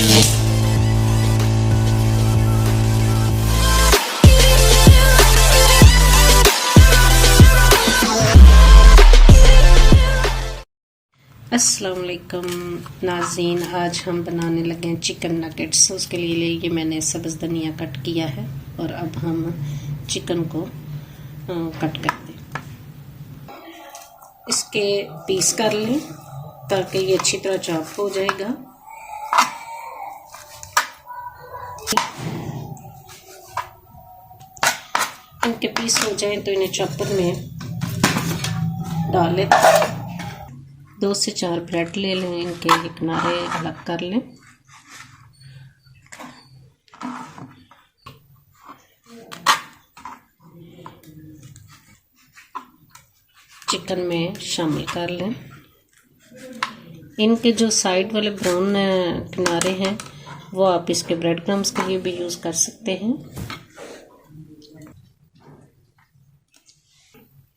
अस्सलाम वालेकुम नाज़रीन, आज हम बनाने लगे हैं चिकन नगेट्स। उसके लिए ये मैंने सब्ज़ धनिया कट किया है और अब हम चिकन को कट करते हैं। इसके पीस कर लें ताकि ये अच्छी तरह चॉप हो जाएगा। इनके पीस हो जाएं तो इन्हें चॉपर में डाल लें। 2 से 4 ब्रेड ले लें, इनके ये किनारे अलग कर लें। चिकन में शामिल कर लें। इनके जो साइड वाले ब्राउन किनारे हैं वो आप इसके ब्रेड क्रम्स के लिए भी यूज़ कर सकते हैं।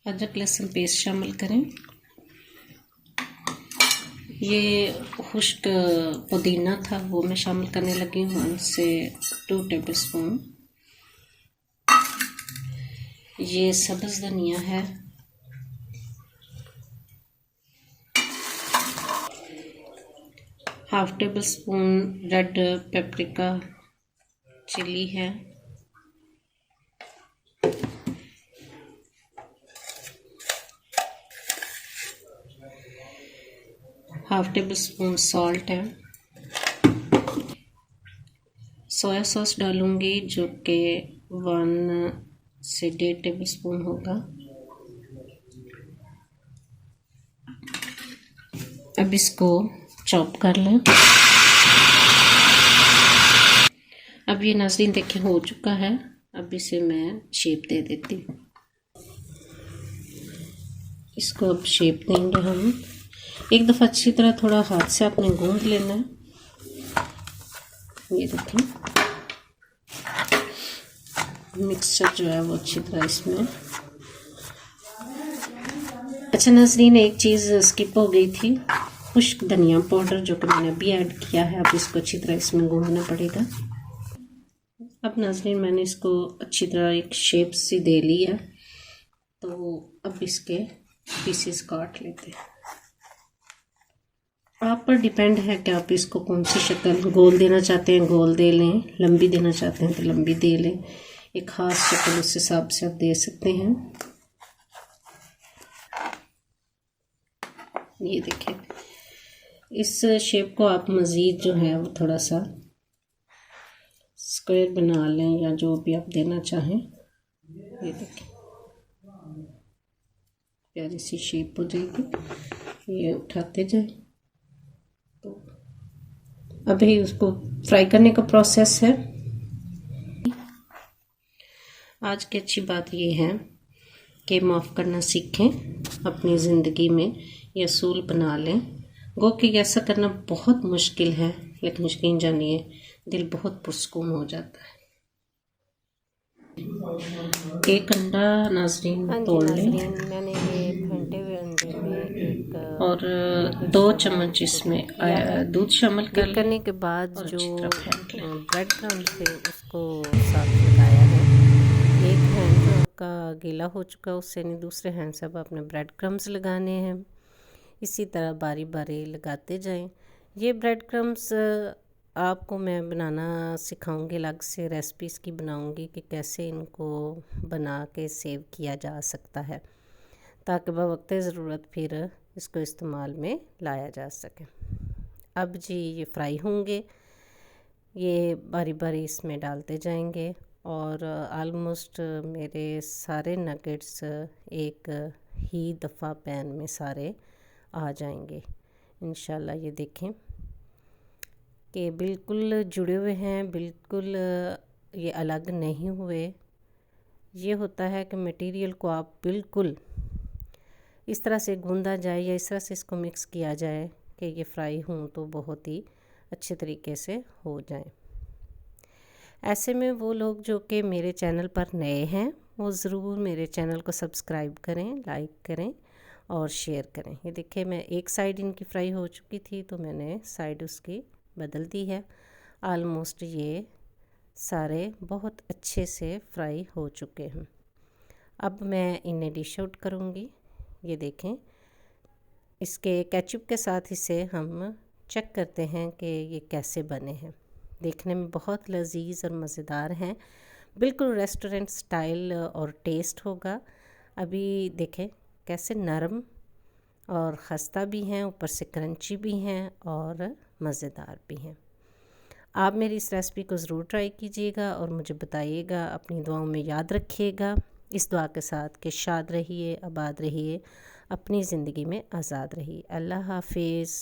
अदरक लहसुन पेस्ट शामिल करें। ये खुश्क पुदीना था वो मैं शामिल करने लगी हूँ, 1 से 2 टेबल स्पून। ये सब्ज़ धनिया है, half tablespoon red paprika chilli है, हाफ टेबल स्पून सॉल्ट है। सोया सॉस डालूंगी जो कि 1 से 1.5 टेबल स्पून होगा। अब इसको चॉप कर लें। अब ये नाज़रीन देखिए हो चुका है। अब इसे मैं शेप दे देती हूँ। इसको अब शेप देंगे हम। एक दफ़ा अच्छी तरह थोड़ा हाथ से आपने गूंद लेना है। ये देखिए मिक्सचर जो है वो अच्छी तरह इसमें। अच्छा नाज़रीन, एक चीज़ स्किप हो गई थी, खुश्क धनिया पाउडर जो कि मैंने अभी ऐड किया है। अब इसको अच्छी तरह इसमें गूंदना पड़ेगा। अब नाज़रीन मैंने इसको अच्छी तरह एक शेप सी दे ली है, तो अब इसके पीसेस काट लेते हैं। आप पर डिपेंड है कि आप इसको कौन सी शक्ल, गोल देना चाहते हैं गोल दे लें, लंबी देना चाहते हैं तो लंबी दे लें। एक ख़ास शक्ल उस हिसाब से आप दे सकते हैं। ये देखिए, इस शेप को आप मज़ीद जो है वो थोड़ा सा स्क्वायर बना लें या जो भी आप देना चाहें। ये देखिए प्यारी सी शेप हो जाएगी। ये उठाते जाए। तो अभी उसको फ्राई करने का प्रोसेस है। आज की अच्छी बात ये है कि माफ़ करना सीखें, अपनी ज़िंदगी में ये असूल बना लें। गो कि ऐसा करना बहुत मुश्किल है, लेकिन यकीन जानिए दिल बहुत पुरसकून हो जाता है। एक अंडा नाज़रीन तोड़ लें। मैंने ये फेंटे हुए अंडे में एक और 2 चम्मच इसमें दूध शामिल करने के बाद जो ब्रेड क्रम्स थे उसको साथ लगाया है। एक हैंड जो आपका गीला हो चुका है उससे नहीं, दूसरे हैंड से अब आपने ब्रेड क्रम्स लगाने हैं। इसी तरह बारी बारी लगाते जाएं। ये ब्रेड क्रम्स आपको मैं बनाना सिखाऊंगी, अलग से रेसिपीज़ की बनाऊंगी कि कैसे इनको बना के सेव किया जा सकता है, ताकि बवक्त ज़रूरत फिर इसको इस्तेमाल में लाया जा सके। अब जी ये फ्राई होंगे, ये बारी बारी इसमें डालते जाएंगे और आलमोस्ट मेरे सारे नगेट्स एक ही दफ़ा पैन में सारे आ जाएंगे इंशाल्लाह। ये देखें कि बिल्कुल जुड़े हुए हैं, बिल्कुल ये अलग नहीं हुए। ये होता है कि मटेरियल को आप बिल्कुल इस तरह से गूंदा जाए या इस तरह से इसको मिक्स किया जाए कि ये फ्राई हों तो बहुत ही अच्छे तरीके से हो जाए। ऐसे में वो लोग जो कि मेरे चैनल पर नए हैं वो ज़रूर मेरे चैनल को सब्सक्राइब करें, लाइक करें और शेयर करें। ये देखिए मैं एक साइड इनकी फ्राई हो चुकी थी तो मैंने साइड उसकी बदल दी है। ऑलमोस्ट ये सारे बहुत अच्छे से फ्राई हो चुके हैं। अब मैं इन्हें डिश आउट करूँगी। ये देखें, इसके केचप के साथ इसे हम चेक करते हैं कि ये कैसे बने हैं। देखने में बहुत लजीज और मज़ेदार हैं, बिल्कुल रेस्टोरेंट स्टाइल और टेस्ट होगा। अभी देखें कैसे नरम और खस्ता भी हैं, ऊपर से क्रंची भी हैं और मज़ेदार भी हैं। आप मेरी इस रेसिपी को ज़रूर ट्राई कीजिएगा और मुझे बताइएगा, अपनी दुआओं में याद रखिएगा। इस दुआ के साथ कि शाद रहिए, आबाद रहिए, अपनी ज़िंदगी में आज़ाद रहिए। अल्लाह हाफिज़।